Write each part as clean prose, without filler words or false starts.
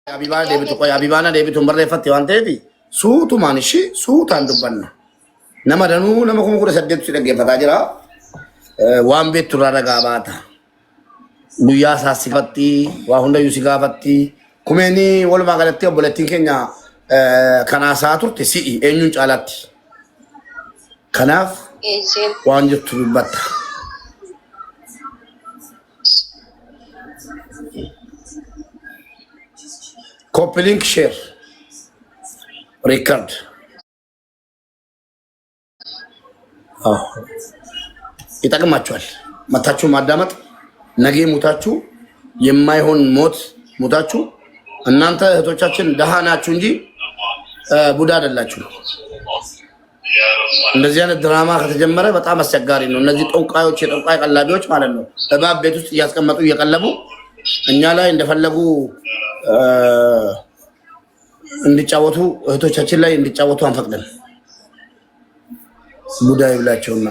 Abibana deebitu qoy abibana deebitu barreeffatti waan ta'eef suutumaan ishii suutaan dubbanna. Nama danuu nama kuma kudha saddeetu si dhaggeeffataa jira. Waan beektu irraa dhagaa baata. Guyyaa isaas si gaafatti, waa hundayyuu si gaafatti. Kumeeni walumaa galatti obboleettiin keenya kanaasaa turte si'i eenyuun caalaatti. Kanaaf waan jettu dubbatta. Copy link share record. ይጠቅማችኋል። መታችሁ ማዳመጥ ነገ ሙታችሁ የማይሆን ሞት ሙታችሁ እናንተ እህቶቻችን ደሃ ናችሁ እንጂ ቡዳ አይደላችሁ። እንደዚህ አይነት ድራማ ከተጀመረ በጣም አስቸጋሪ ነው። እነዚህ ጠንቋዮች የጠንቋይ ቀላቢዎች ማለት ነው እባብ ቤት ውስጥ እያስቀመጡ እየቀለቡ እኛ ላይ እንደፈለጉ እንዲጫወቱ እህቶቻችን ላይ እንዲጫወቱ አንፈቅድም። ቡዳ ይብላቸውና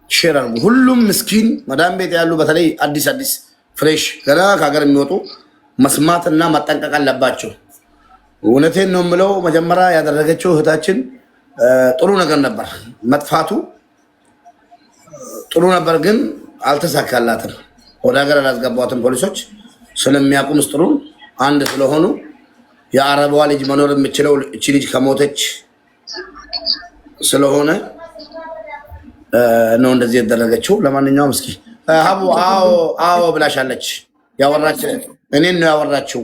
ሼር አድርጉ። ሁሉም ምስኪን መዳም ቤት ያሉ በተለይ አዲስ ፍሬሽ ገና ከሀገር የሚወጡ መስማትና መጠንቀቅ አለባቸው። እውነቴን ነው የምለው። መጀመሪያ ያደረገችው እህታችን ጥሩ ነገር ነበር። መጥፋቱ ጥሩ ነበር፣ ግን አልተሳካላትም። ወደ ሀገር አላስገቧትም ፖሊሶች ስለሚያውቁ ምስጢሩን አንድ ስለሆኑ የአረቧ ልጅ መኖር የምችለው እቺ ልጅ ከሞተች ስለሆነ ነው እንደዚህ ያደረገችው። ለማንኛውም እስኪ ሀቡ አዎ ብላሻለች። ያወራች እኔን ነው ያወራችው።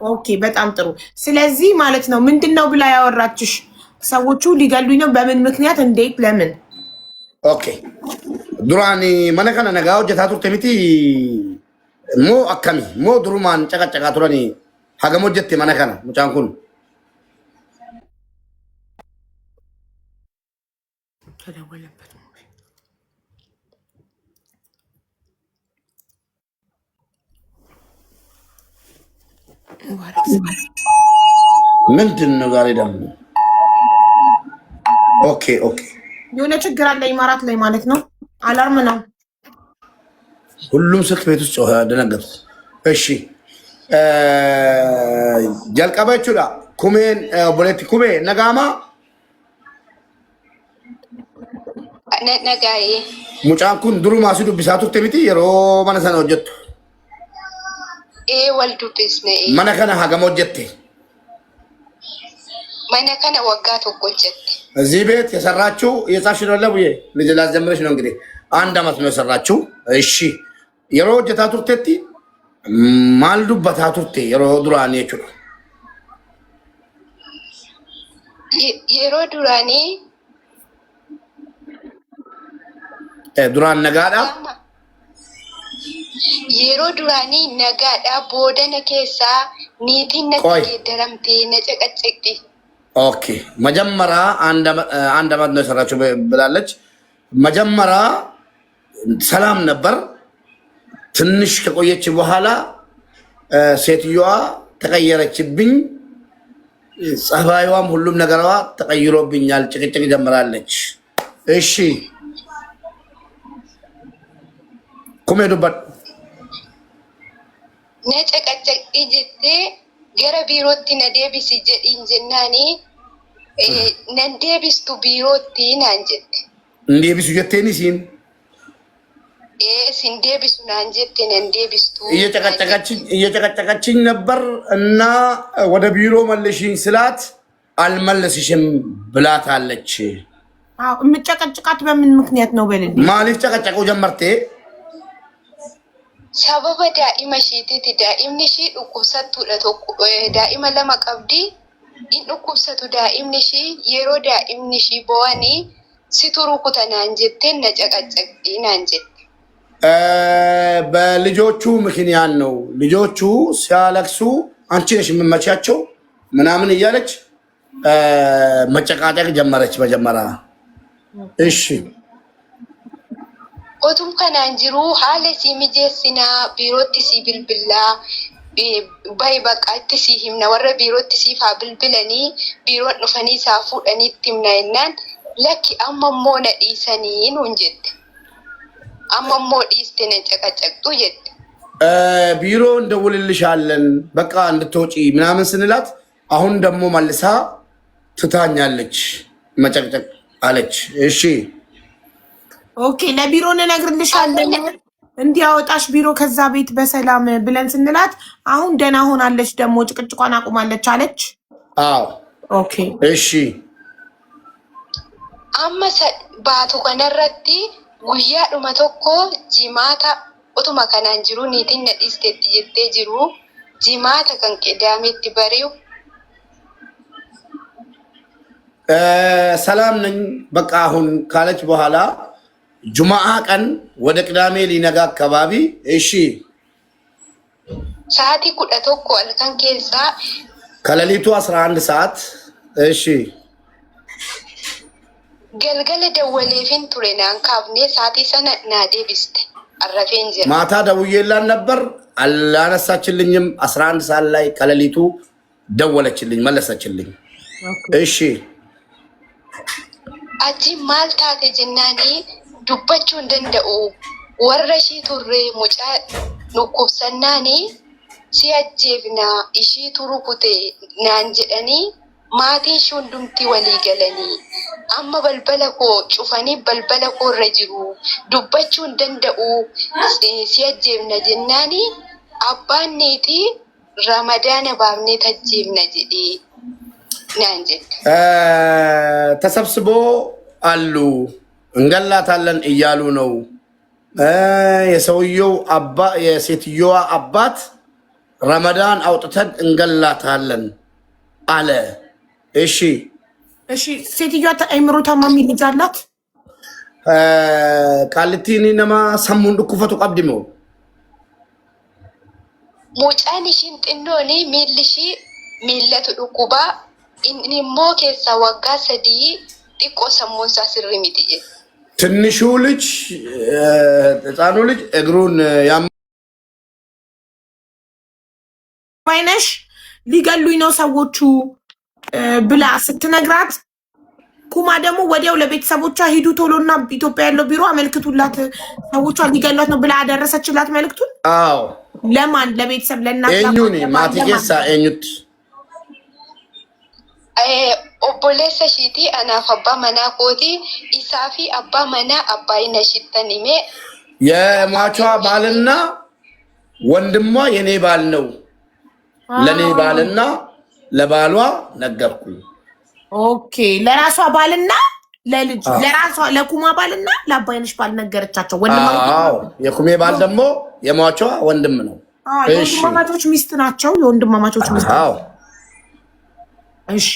ኦኬ በጣም ጥሩ። ስለዚህ ማለት ነው ምንድነው ብላ ያወራችሽ? ሰዎቹ ሊገሉኝ ነው። በምን ምክንያት? እንዴት? ለምን? ኦኬ ዱራኒ መነከነ ነጋው ጀታቱ ተሚቲ ሞ አከሚ ሞ ዱሩማን ጨቀጨቃ ቱራኒ ሀገሞ ጀቴ መነከነ ሙጫንኩን ተደወለበት ምንድን ነው ዛሬ ደግሞ? ኦኬ የሆነ ችግር አለ ኢማራት ላይ ማለት ነው። አላርም ነው። ሁሉም ስልክ ቤት ውስጥ ጮኸ፣ ደነገጥኩ። እሺ ጀልቀበቹላ ኩሜን ቦሌቲ ኩሜ ነጋማ ነጋዬ ሙጫንኩን ድሩ ማሲዱ ቢሳቱ ተሚቲ የሮ ማነሰነ ወጀቱ ወልዱ ቢስነ ማነከነ ሀገሞ ጀቴ ማነከነ ወጋ ተቆጨት እዚህ ቤት የሰራችው የጻፍሽ ነው ለቡዬ ልጅ ላስጀምረሽ ነው እንግዲህ 1 አመት ነው የሰራችው። እሺ የሮ ጀታ ቱርቴቲ ማልዱ በታ ቱርቴ የሮ ዱራኒ እቹ የሮ ዱራኒ ዱራን ነጋዳ የሮ ዱራኒ ነጋዳ ቦደነ ኬሳ ኒቲነ ተገደረምቴ ነጨቀጨቅቲ ኦኬ መጀመሪያ 1 አመት ነው የሰራችው ብላለች። መጀመሪያ ሰላም ነበር። ትንሽ ከቆየች በኋላ ሴትዮዋ ተቀየረችብኝ። ጸባይዋም ሁሉም ነገሯ ተቀይሮብኛል። ጭቅጭቅ ጀምራለች። እሺ ኩሜዱበት ነጨቀጨቅቲ ጀቴ ገረ ቢሮቲ ነዴቢስ ጀዲን ጀናኒ ነንዴቢስቱ ቢሮቲ ናንጀት እንዴቢሱ ጀቴኒ ሲን ሲንዴቢሱ ናንጀት ነንዴቢስቱ እየጨቀጨቀችኝ ነበር እና ወደ ቢሮ መልሽኝ ስላት አልመለስሽም ብላታለች። አዎ የምጨቀጭቃት በምን ምክንያት ነው? በልልኝ ማሊፍ ጨቀጨቀው ጀመርቴ ሰበበ ዳኢመ ሺቲቲ ዳኢምኒ ሺ ዱቁብሰቱ ዳኢመ ለማ ቀብዲ ዱቁብሰቱ ዳኢምኒ ሺ የሮ ዳኢምኒ ሺ በዋኒ ሲቱሩ ኩተናን ጀቴን ነጨቀጨቅቲ ናንጀት በልጆቹ ምክንያት ነው። ልጆቹ ሲያለቅሱ አንቺ ነሽ የምመቻቸው ምናምን እያለች መጨቃጨቅ ጀመረች መጀመሪያ። እሺ Otum kanaan jiru haala si mijeessinaa biirootti si bilbilaa bayi bakka itti si himna warra biirootti siif haa bilbilanii biiroon dhufanii isaa fuudhaniitti himna jennaan Lakki amma immoo na dhiisanii nuun jette. Amma immoo dhiiste na caqacaqxu jette. ቢሮ እንደውልልሻለን በቃ እንድትወጪ ምናምን ስንላት አሁን ደግሞ መልሳ ትታኛለች መጨቅጨቅ አለች። እሺ ኦኬ ለቢሮ እንነግርልሻለን እንዲያወጣሽ ቢሮ ከዛ ቤት በሰላም ብለን ስንላት አሁን ደህና ሆናለች ደግሞ ጭቅጭቋን አቁማለች አለች። አዎ ኦኬ እሺ አመሰ ባቱ ከነረቲ ጉያዱማ ቶኮ ጂማታ ኦቱማ ከናን ጅሩ ኒቲን ነዲስቴት ጀቴ ጅሩ ጂማታ ከን ቅዳሜት በሪው ሰላም ነኝ በቃ አሁን ካለች በኋላ ጁማአ ቀን ወደ ቅዳሜ ሊነጋ አካባቢ እሺ ሰዓቲ ኩዳ ቶኮ አልካን ኬሳ ከሌሊቱ 11 ሰዓት እሺ ገልገለ ደወሌፊን ቱሬናን ካብኔ ሰዓቲ ሰነ ናዴ ቢስተ አረፌን ጀ ማታ ደውዬላን ነበር አላነሳችልኝም 11 ሰዓት ላይ ከሌሊቱ ደወለችልኝ መለሰችልኝ እሺ አጂ ማልታቴ ጀናኒ ዱበቹ እንደንደኡ ወረሺ ቱሬ ሙጫ ኑኩብሰናኒ ሲያጀብና እሺ ቱሩኩቴ ናንጀዳኒ ማቲን ሹንዱምቲ ወሊ ገለኒ አማ በልበለኮ ጩፈኒ በልበለኮ ረጅሩ ዱበቹ እንደንደኡ ሲያጀብና ጀናኒ አባኔቲ ረመዳን ባብኔ ተጀብና ጀዲ ናንጀት ተሰብስቦ አሉ እንገላታለን እያሉ ነው። የሰውየው አባ የሴትዮዋ አባት ረመዳን አውጥተን እንገላታለን አለ። እሺ እሺ ሴትዮዋ አይምሮ ታማሚ ልጅ አላት። ቃልቲኒ ነማ ሰሙን ዱኩፈቱ ቀብድሞ ሙጫኒ ሽንጥኖኒ ሚልሺ ሚለቱ ዱኩባ ኢንሞ ኬሳ ወጋ ሰዲ ጢቆ ሰሙንሳ ስርሚት ጀ ትንሹ ልጅ ህፃኑ ልጅ እግሩን ወይነሽ ሊገሉኝ ነው ሰዎቹ ብላ ስትነግራት ኩማ ደግሞ ወዲያው ለቤተሰቦቿ ሂዱ ቶሎና ኢትዮጵያ ያለው ቢሮ አመልክቱላት ሰዎቿ ሊገሏት ነው ብላ አደረሰችላት መልክቱን። አዎ ለማን? ለቤተሰብ ለእናት ኤኙኒ ማቲኬሳ ኤኙት ኦቦሌሰ ሺቲ አናፍ አባ መና ኮቲ ኢሳፊ አባ መና አባይነ ሽተኒሜ የሟቿ ባልና ወንድሟ የኔ ባል ነው። ለኔ ባልና ለባሏ ነገርኩኝ። ኦኬ ለራሷ ባልና ለልጅ ለራሷ ለኩማ ባልና ለአባይነሽ ባል ነገረቻቸው። አዎ የኩሜ ባል ደግሞ የሟቿ ወንድም ነው። እሺ የወንድማማቾች ሚስት ናቸው። የወንድማማቾች ሚስት። አዎ እሺ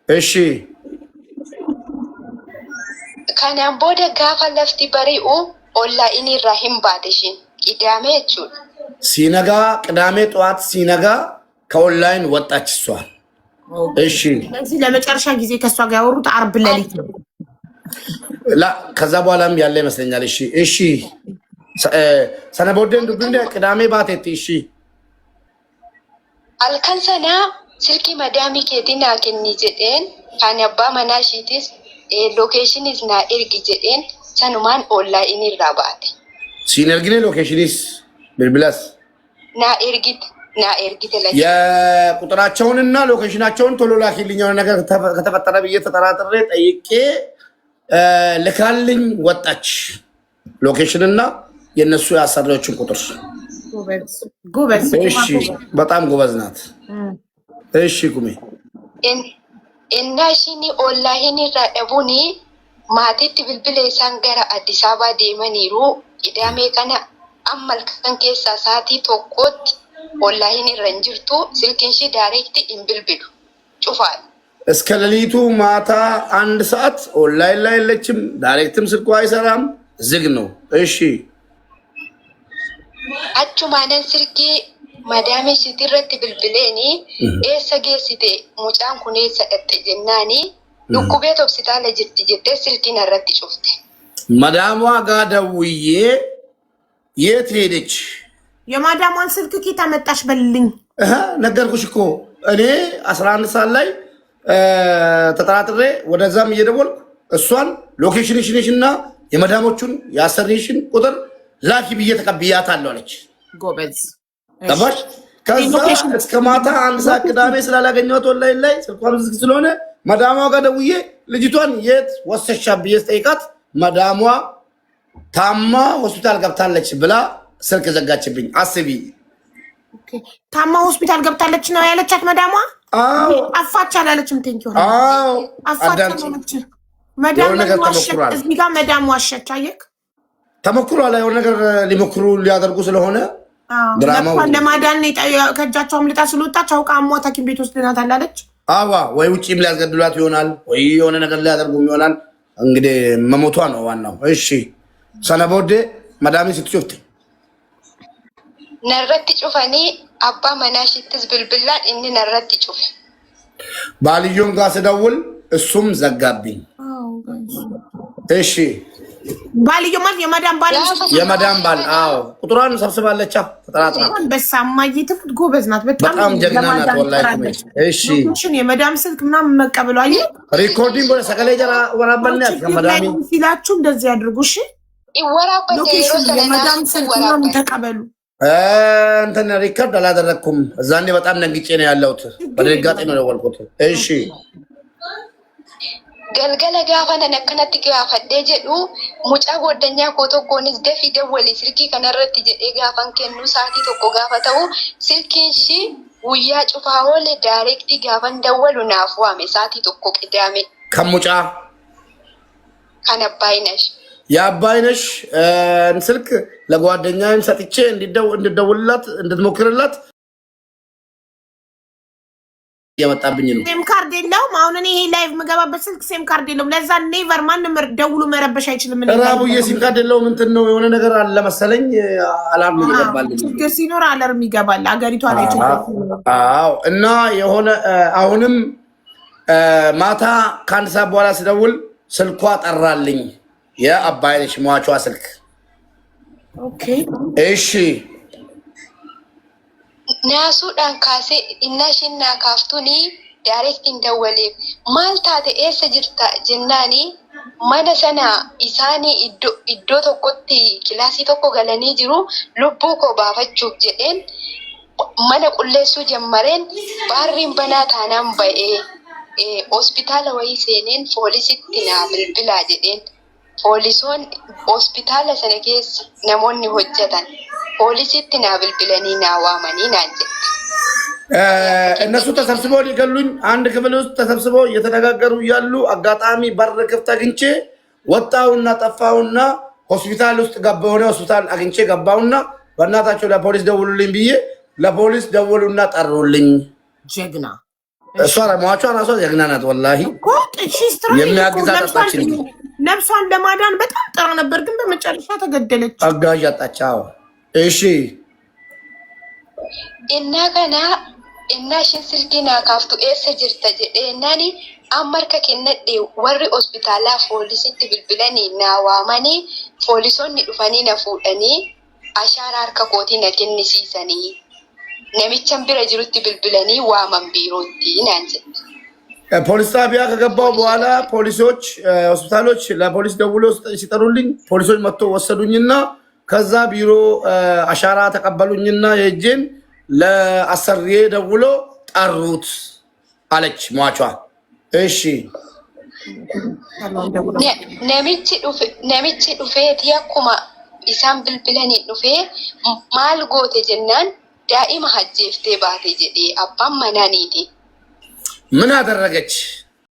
እሺ ከናም ቦደ ጋፋ ለፍቲ በሪኡ ኦንላይን ራሂም ባደሽን ቅዳሜ ቹ ሲነጋ ቅዳሜ ጠዋት ሲነጋ ከኦንላይን ወጣች እሷ። እሺ ስለዚህ ለመጨረሻ ጊዜ ከሷ ጋር ያወሩት አርብ ሌሊት ነው። ላ ከዛ በኋላም ያለ ይመስለኛል። እሺ እሺ ሰነቦደን ዱብንደ ቅዳሜ ባቴት እሺ አልከንሰና ስልኪ መዳሚ ኬቲና ከኒ ጀዴን ካነባ መናሺቲስ ሎኬሽን ኢዝና ኤርጊ ጀዴን ሰኑማን ኦንላይን ይራባቴ ሲነርግኔ ሎኬሽንስ ብልብላስ ና ኤርጊት ለኝ የቁጥራቸውንና ሎኬሽናቸውን ቶሎ ላኪልኝ። የሆነ ነገር ከተፈጠረ ብዬ ተጠራጥሬ ጠይቄ ልካልኝ ወጣች። ሎኬሽንና የነሱ ያሰሪዎችን ቁጥር። ጎበዝ እሺ በጣም ጎበዝ ናት። እሺ ኩሜ እናሽኒ ኦንላይን ይራደቡኒ ማቲት ብልብሌ ሳንገራ አዲስ አበባ ዴመኒሩ ቅዳሜ ከና አመል ከን ኬሳ ሳቲ ቶኮት ኦንላይን ረንጅርቱ ስልኪንሺ ዳይሬክት ኢምብልብሉ ጩፋል እስከ ሌሊቱ ማታ 1 ሰዓት ኦንላይን ላይ የለችም። ዳይሬክትም ስልኳ አይሰራም፣ ዝግ ነው። እሺ አቹማነን ስልኪ ማዳሜ ሲትረት ብልብሌኒ ኤሰጌሲቴ ሙጫን ኩኔ ሰደት ጀናኒ ዱኩቤት ሆስፒታል ጅት ጅት ስልኪ ነረት ጩፍቴ ማዳሟ ጋር ደውዬ የት ሄደች? የማዳሟን ስልክ ኪታ መጣሽ በልልኝ። ነገርኩሽ እኮ እኔ 11 ሰዓት ላይ ተጠራጥሬ ወደዛም እየደወልኩ እሷን ሎኬሽንሽንና የመዳሞቹን ያሰርሽን ቁጥር ላኪ ብዬ ተቀብያታለሁ አለች። ጎበዝ ገባሽ? ከዛ እስከ ማታ አንድ ሰዓት ቅዳሜ ስላላገኘኋት ኦንላይን ላይ ስልኳን ዝግ ስለሆነ መዳሟ ጋር ደውዬ ልጅቷን የት ወሰሻ ብዬ ስጠይቃት መዳሟ ታማ ሆስፒታል ገብታለች ብላ ስልክ ዘጋችብኝ። አስቢ። ታማ ሆስፒታል ገብታለች ነው ያለቻት መዳሟ? አዎ። አፋች አላለችም። ቴንኪው። አዎ። አፋች አላለች። መዳም ዋሸች። እዚህ ጋር መዳም ዋሸች። አየክ? ተሞክሯል። የሆነ ነገር ሊሞክሩ ሊያደርጉ ስለሆነ ድራማው ለማዳን ከእጃቸው አምልጣ ስለወጣች አውቃ አሟት ሐኪም ቤት ወስደናታል አለች። አዋ ወይ ውጪም ሊያስገድሏት ይሆናል ወይ የሆነ ነገር ሊያደርጉም ይሆናል። እንግዲህ መሞቷ ነው ዋናው። እሺ ሰነቦዴ መዳሚ ስትሾፍት ነረቲ ጩፈኒ አባ መናሽትስ ብልብላን እኒ ነረቲ ጩፍ ባልዮም ጋር ስደውል እሱም ዘጋብኝ። እሺ ባልዮ ማለት የመዳም ባል አዎ፣ ቁጥሯን ሰብስባለች። ተጠራጥራ በሳማ ይትፍት ጎበዝ ናት። በጣም ጀግና ናት ወላሂ። እሺ የመዳም ስልክ ምናምን መቀበሉ አይ ሪኮርዲንግ ወደ ሰከለ ጀራ ወራበልናት ከመዳሚ ሲላችሁ እንደዚህ አድርጉ። እሺ ይወራበል የመዳም ስልክ ምናምን ተቀበሉ። እንትን ሪከርድ አላደረኩም። እዛኔ በጣም ነግጬ ነው ያለሁት። በድንጋጤ ነው የደወልኩት። እሺ ገልገለ ጋፈነ ነከነቲ ጋፈዴ ጀዱ ሙጫ ጎደኛ ኮቶኮንስ ደፊ ደወሊ ስልኪ ከነረቲ ጀዴ ጋፈን ከኑ ሳቲ ቶኮ ጋፈተው ስልኪንሺ ውያ ጩፋሆለ ዳይሬክቲ ጋፈን ደወሉ ናፍዋሜ ሳቲ ቶኮ ቅዳሜ ከሙጫ ከነባይነሽ የአባይነሽ ስልክ ለጓደኛዬም ሰጥቼ እንድደውልላት እንድትሞክርላት ያመጣብኝ ነው። ሴም ካርድ የለውም። አሁን እኔ ይሄ ላይቭ መገባበት ስልክ ሴም ካርድ የለውም። ለዛ ኔቨር ማንም ደውሉ መረበሽ አይችልም። ራቡዬ ሴም ካርድ የለውም። እንትን ነው የሆነ ነገር አለ መሰለኝ። አላርም ይገባል። ችግር ሲኖር አላርም ይገባል። አገሪቷ ላይ ችግር ሲኖር አዎ። እና የሆነ አሁንም ማታ ከአንድ ሰዓት በኋላ ስደውል ስልኳ ጠራልኝ። የአባይነሽ ሟቿ ስልክ። ኦኬ እሺ ናሱ ዳንካሴ እናሽና ካፍቱኒ ዳይሬክት እንደወሌ ማልታተ ኤሰ ጅርታ ጀናኒ ማነ ሰና ኢሳኒ ኢዶ ቶኮቲ ክላሲ ቶኮ ገለኒ ጅሩ ልቡ ኮ ባፈቹፍ ጀዴን ማነ ቁሌሱ ጀመረን ባሪን በና ታናም በኤ ሆስፒታል ወይ ሴኔን ፖሊሲቲ ና ብልብላ ጀዴን ፖሊሶን ሆስፒታል ሰነኬስ ነሞኒ ሆጀታን ፖሊሲቲ ና ብልብለኒ ና ዋመኒ ናንጀ እነሱ ተሰብስበው ሊገሉኝ አንድ ክፍል ውስጥ ተሰብስበው እየተነጋገሩ እያሉ አጋጣሚ በር ክፍት አግኝቼ ወጣውና ጠፋውና ሆስፒታል ውስጥ ገባሁ። ሆስፒታል አግኝቼ ገባውና በእናታቸው ለፖሊስ ደውሉልኝ ብዬ ለፖሊስ ደውሉና ጠሩልኝ። ጀግና እሷ ሟቿ ራሷ ጀግና ናት ወላሂ። የሚያግዛት አጣችኝ። ነፍሷን ለማዳን በጣም ጥራ ነበር፣ ግን በመጨረሻ ተገደለች። አጋዥ አጣች። አዎ እሺ እና ከና እና ሽንስልኪና ካፍቱ ኤሰ ጅርተ ጀዴናኒ አመርከ ከነዴ ወሪ ሆስፒታላ ፖሊሲቲ ብልብለኒ ናዋማኒ ፖሊሶኒ ዱፈኒ ነፉደኒ አሻራ አርከ ኮቲ ነከንሲሰኒ ነሚቸን ቢረ ጅሩቲ ብልብለኒ ዋማን ቢሮቲ ናንጀ ፖሊስ ጣቢያ ከገባው በኋላ ፖሊሶች ሆስፒታሎች ለፖሊስ ደውሎ ሲጠሩልኝ ፖሊሶች መጥቶ ወሰዱኝና ከዛ ቢሮ አሻራ ተቀበሉኝና የእጄን ለአሰሪዬ ደውሎ ጠሩት አለች ሟቿ። እሺ ነሚቺ ዱፌት ያኩማ ኢሳን ብልብለኒ ዱፌ ማል ጎቴ ጀናን ዳኢማ ሀጄፍቴ ባቴ ጀዴ አባም መናኒቲ ምን አደረገች?